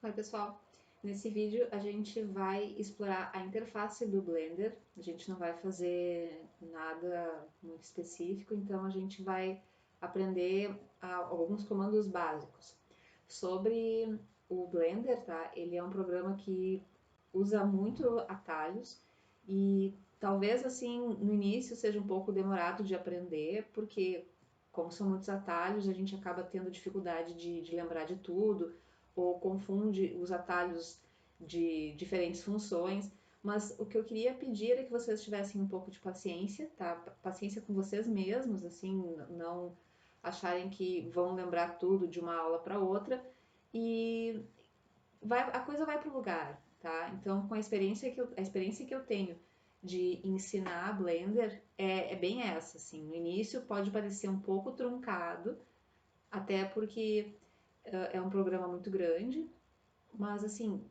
Oi pessoal, nesse vídeo a gente vai explorar a interface do Blender. A gente não vai fazer nada muito específico, então a gente vai aprender alguns comandos básicos. Sobre o Blender, tá? Ele é um programa que usa muito atalhos e talvez assim no início seja um pouco demorado de aprender, porque como são muitos atalhos, a gente acaba tendo dificuldade de lembrar de tudo ou confunde os atalhos de diferentes funções. Mas o que eu queria pedir é que vocês tivessem um pouco de paciência, tá? Paciência com vocês mesmos, assim, não acharem que vão lembrar tudo de uma aula para outra e a coisa vai para o lugar, tá? Então, com a experiência que eu tenho de ensinar Blender é bem essa, assim. No início pode parecer um pouco truncado, até porque é um programa muito grande, mas assim,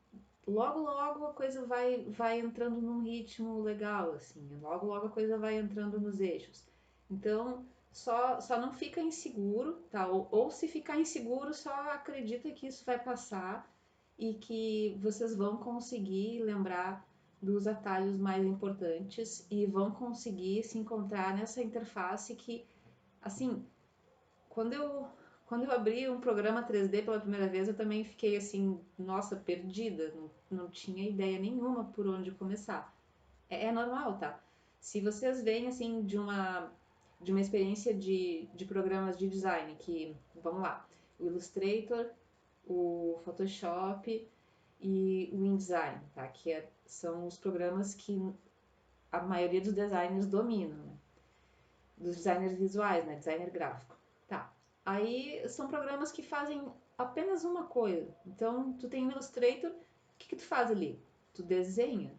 logo logo a coisa vai entrando num ritmo legal, assim, logo logo a coisa vai entrando nos eixos. Então, só não fica inseguro, tá? Ou se ficar inseguro, só acredita que isso vai passar e que vocês vão conseguir lembrar dos atalhos mais importantes e vão conseguir se encontrar nessa interface que, assim, quando eu, quando eu abri um programa 3D pela primeira vez, eu também fiquei assim, nossa, perdida, não tinha ideia nenhuma por onde começar. É normal, tá? Se vocês vêm assim de uma experiência de programas de design, que, vamos lá, o Illustrator, o Photoshop e o InDesign, tá? São os programas que a maioria dos designers dominam, né? Dos designers visuais, né? Designer gráfico. Tá. Aí são programas que fazem apenas uma coisa. Então, tu tem o Illustrator, o que tu faz ali? Tu desenha.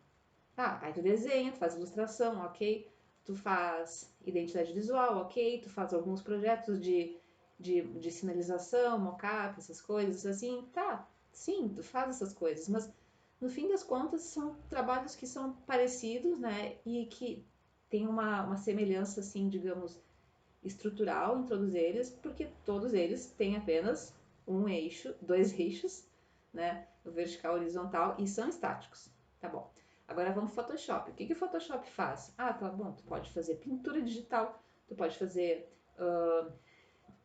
Ah, aí tu desenha, tu faz ilustração, ok. Tu faz identidade visual, ok. Tu faz alguns projetos de sinalização, mockup, essas coisas assim. Tá, sim, tu faz essas coisas, mas no fim das contas são trabalhos que são parecidos, né? E que tem uma semelhança, assim, digamos, estrutural em todos eles, porque todos eles têm apenas um eixo, dois eixos, né? O vertical e o horizontal, e são estáticos. Tá bom. Agora vamos pro Photoshop. O que o Photoshop faz? Ah, tá bom, tu pode fazer pintura digital, tu pode fazer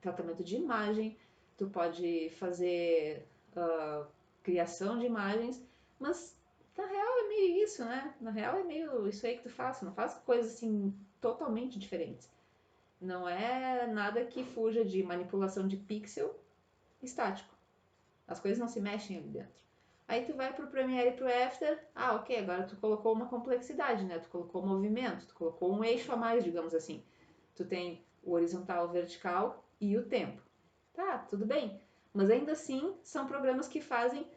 tratamento de imagem, tu pode fazer criação de imagens, mas na real é meio isso, né? Na real é meio isso aí que tu faz, não faz coisas assim totalmente diferentes. Não é nada que fuja de manipulação de pixel estático. As coisas não se mexem ali dentro. Aí tu vai pro Premiere e pro After, ah, ok, agora tu colocou uma complexidade, né? Tu colocou movimento, tu colocou um eixo a mais, digamos assim. Tu tem o horizontal, o vertical e o tempo. Tá, tudo bem. Mas ainda assim, são programas que fazem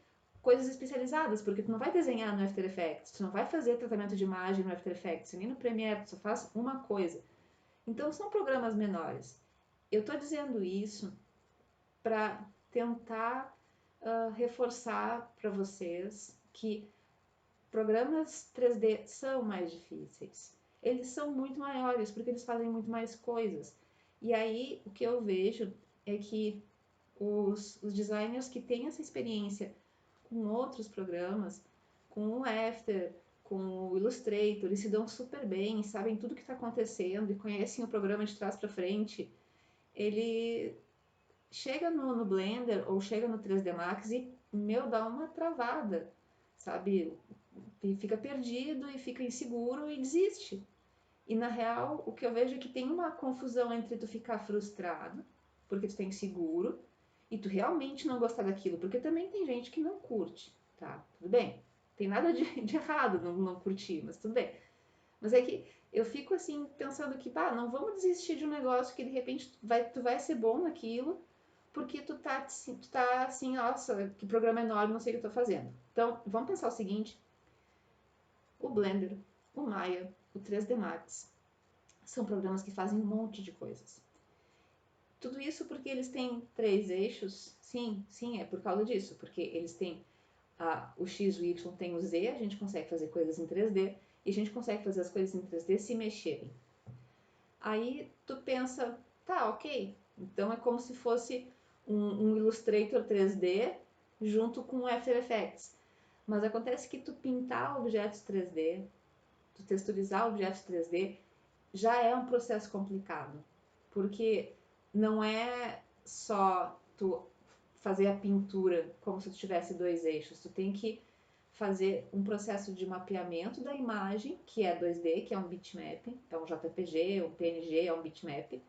coisas especializadas, porque tu não vai desenhar no After Effects, tu não vai fazer tratamento de imagem no After Effects, nem no Premiere, tu só faz uma coisa. Então, são programas menores. Eu estou dizendo isso para tentar reforçar para vocês que programas 3D são mais difíceis. Eles são muito maiores porque eles fazem muito mais coisas. E aí o que eu vejo é que os designers que têm essa experiência com outros programas, com o After, com o Illustrator, eles se dão super bem, sabem tudo que está acontecendo e conhecem o programa de trás para frente. Ele chega no Blender ou chega no 3D Max e, meu, dá uma travada, sabe? E fica perdido e fica inseguro e desiste. E na real, o que eu vejo é que tem uma confusão entre tu ficar frustrado, porque tu tá inseguro, e tu realmente não gostar daquilo, porque também tem gente que não curte, tá? Tudo bem. Tem nada de errado não curtir, mas tudo bem. Mas é que eu fico assim, pensando que, pá, não vamos desistir de um negócio que de repente tu vai ser bom naquilo, porque tu tá assim, nossa, que programa enorme, não sei o que eu tô fazendo. Então, vamos pensar o seguinte: o Blender, o Maya, o 3D Max são programas que fazem um monte de coisas. Tudo isso porque eles têm três eixos? Sim, sim, é por causa disso, porque eles têm o X, o Y, tem o Z, a gente consegue fazer coisas em 3D e a gente consegue fazer as coisas em 3D se mexerem. Aí tu pensa, tá, ok, então é como se fosse um Illustrator 3D, junto com o After Effects. Mas acontece que tu pintar objetos 3D, tu texturizar objetos 3D, já é um processo complicado. Porque não é só tu fazer a pintura como se tu tivesse dois eixos. Tu tem que fazer um processo de mapeamento da imagem, que é 2D, que é um bitmap, é um JPG, um PNG, é um bitmap,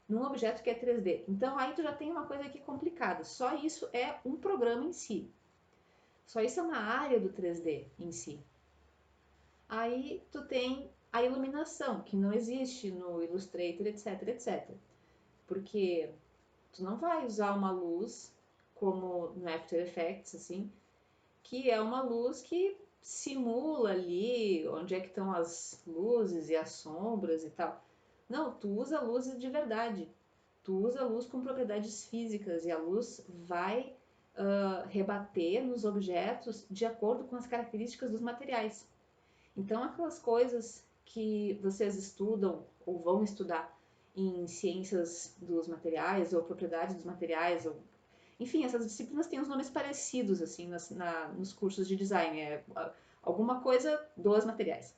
num objeto que é 3D. Então aí tu já tem uma coisa aqui complicada. Só isso é um programa em si. Só isso é uma área do 3D em si. Aí tu tem a iluminação, que não existe no Illustrator, etc, etc. Porque tu não vai usar uma luz como no After Effects, assim, que é uma luz que simula ali onde é que estão as luzes e as sombras e tal. Não, tu usa luzes de verdade. Tu usa luz com propriedades físicas e a luz vai rebater nos objetos de acordo com as características dos materiais. Então, aquelas coisas que vocês estudam ou vão estudar em ciências dos materiais ou propriedades dos materiais, ou, enfim, essas disciplinas têm os nomes parecidos assim nos cursos de design, alguma coisa dos materiais.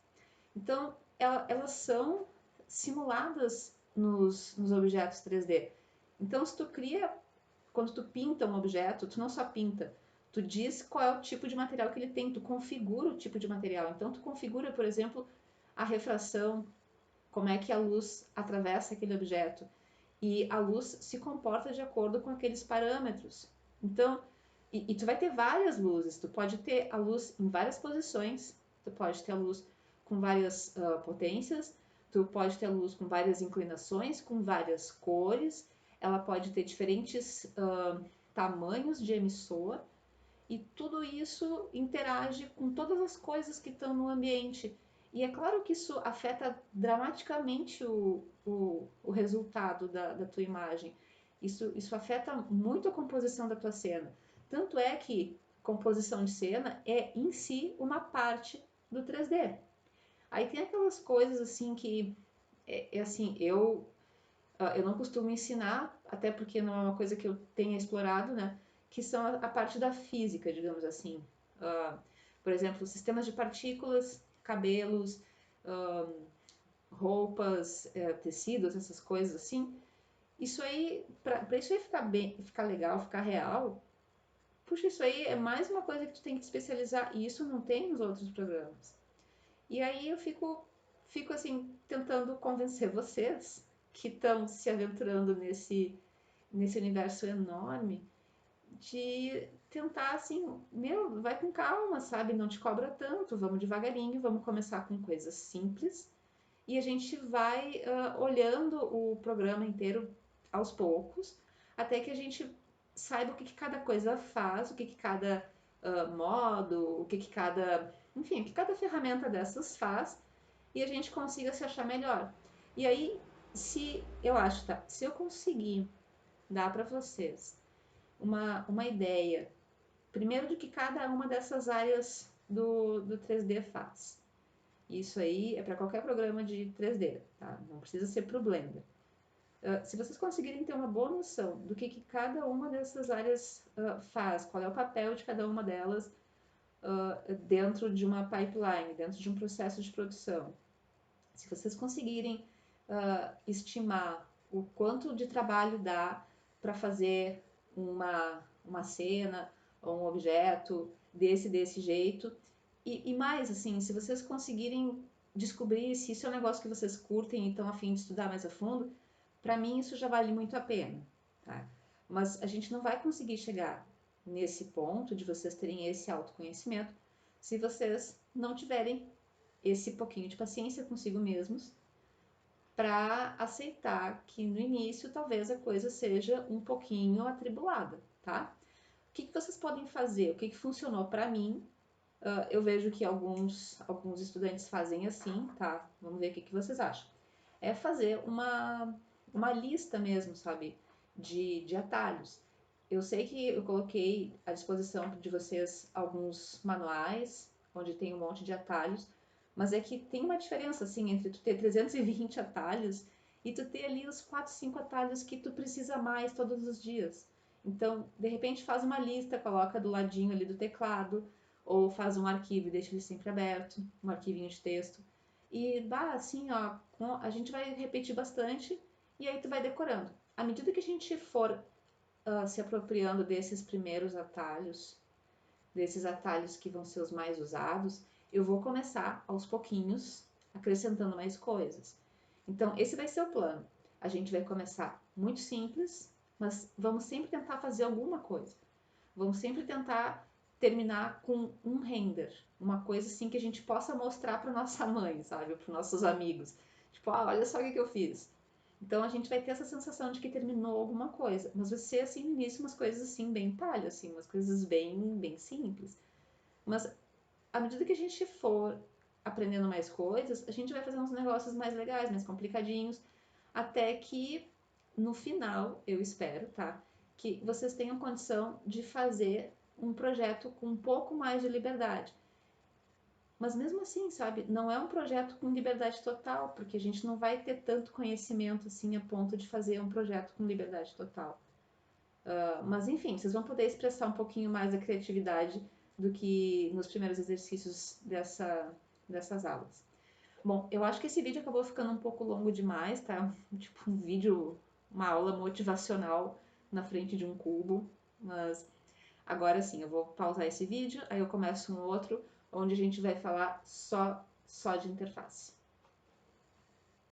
Então, elas são simuladas nos objetos 3D. Então, se tu cria, quando tu pinta um objeto, tu não só pinta, tu diz qual é o tipo de material que ele tem, tu configura o tipo de material. Então, tu configura, por exemplo, a refração, como é que a luz atravessa aquele objeto. E a luz se comporta de acordo com aqueles parâmetros. Então, e tu vai ter várias luzes, tu pode ter a luz em várias posições, tu pode ter a luz com várias potências, tu pode ter a luz com várias inclinações, com várias cores, ela pode ter diferentes tamanhos de emissor, e tudo isso interage com todas as coisas que estão no ambiente. E é claro que isso afeta dramaticamente o resultado da tua imagem. Isso afeta muito a composição da tua cena. Tanto é que composição de cena é em si uma parte do 3D. Aí tem aquelas coisas assim que assim, eu não costumo ensinar, até porque não é uma coisa que eu tenha explorado, né? Que são a parte da física, digamos assim. Uh, por exemplo, sistemas de partículas, cabelos, roupas, tecidos, essas coisas assim. Isso aí, para isso aí ficar bem, ficar legal, ficar real, puxa, isso aí é mais uma coisa que tu tem que te especializar, e isso não tem nos outros programas. E aí eu fico assim, tentando convencer vocês que estão se aventurando nesse universo enorme, de tentar assim, meu, vai com calma, sabe? Não te cobra tanto, vamos devagarinho, vamos começar com coisas simples e a gente vai olhando o programa inteiro aos poucos, até que a gente saiba o que, que cada coisa faz, o que, que cada modo, o que, que cada, enfim, o que cada ferramenta dessas faz e a gente consiga se achar melhor. E aí, se eu acho, tá? Se eu conseguir dar para vocês uma ideia, primeiro do que cada uma dessas áreas do 3D faz. Isso aí é para qualquer programa de 3D, tá? Não precisa ser para o Blender. Se vocês conseguirem ter uma boa noção do que cada uma dessas áreas faz, qual é o papel de cada uma delas dentro de uma pipeline, dentro de um processo de produção, se vocês conseguirem estimar o quanto de trabalho dá para fazer uma cena ou um objeto desse jeito, e mais, assim, se vocês conseguirem descobrir se isso é um negócio que vocês curtem e estão a fim de estudar mais a fundo, para mim isso já vale muito a pena, tá? Mas a gente não vai conseguir chegar nesse ponto de vocês terem esse autoconhecimento se vocês não tiverem esse pouquinho de paciência consigo mesmos para aceitar que no início talvez a coisa seja um pouquinho atribulada, tá? O que vocês podem fazer? O que funcionou para mim? Eu vejo que alguns estudantes fazem assim, tá? Vamos ver o que vocês acham. É fazer uma lista mesmo, sabe? De atalhos. Eu sei que eu coloquei à disposição de vocês alguns manuais, onde tem um monte de atalhos, mas é que tem uma diferença, assim, entre tu ter 320 atalhos e tu ter ali os 4, 5 atalhos que tu precisa mais todos os dias. Então, de repente, faz uma lista, coloca do ladinho ali do teclado, ou faz um arquivo e deixa ele sempre aberto, um arquivinho de texto. E, assim, ó, a gente vai repetir bastante e aí tu vai decorando. À medida que a gente for se apropriando desses atalhos que vão ser os mais usados, eu vou começar aos pouquinhos acrescentando mais coisas. Então, esse vai ser o plano. A gente vai começar muito simples, mas vamos sempre tentar fazer alguma coisa. Vamos sempre tentar terminar com um render, uma coisa assim que a gente possa mostrar para nossa mãe, sabe, para nossos amigos. Tipo, olha só o que eu fiz. Então a gente vai ter essa sensação de que terminou alguma coisa, mas vai ser assim no início umas coisas assim bem palha, assim, umas coisas bem simples. Mas à medida que a gente for aprendendo mais coisas, a gente vai fazer uns negócios mais legais, mais complicadinhos, até que no final, eu espero, tá? Que vocês tenham condição de fazer um projeto com um pouco mais de liberdade. Mas mesmo assim, sabe, não é um projeto com liberdade total, porque a gente não vai ter tanto conhecimento assim a ponto de fazer um projeto com liberdade total. Mas enfim, vocês vão poder expressar um pouquinho mais a criatividade do que nos primeiros exercícios dessas aulas. Bom, eu acho que esse vídeo acabou ficando um pouco longo demais, tá? Tipo um vídeo, uma aula motivacional na frente de um cubo, mas agora sim, eu vou pausar esse vídeo, aí eu começo um outro onde a gente vai falar só de interface.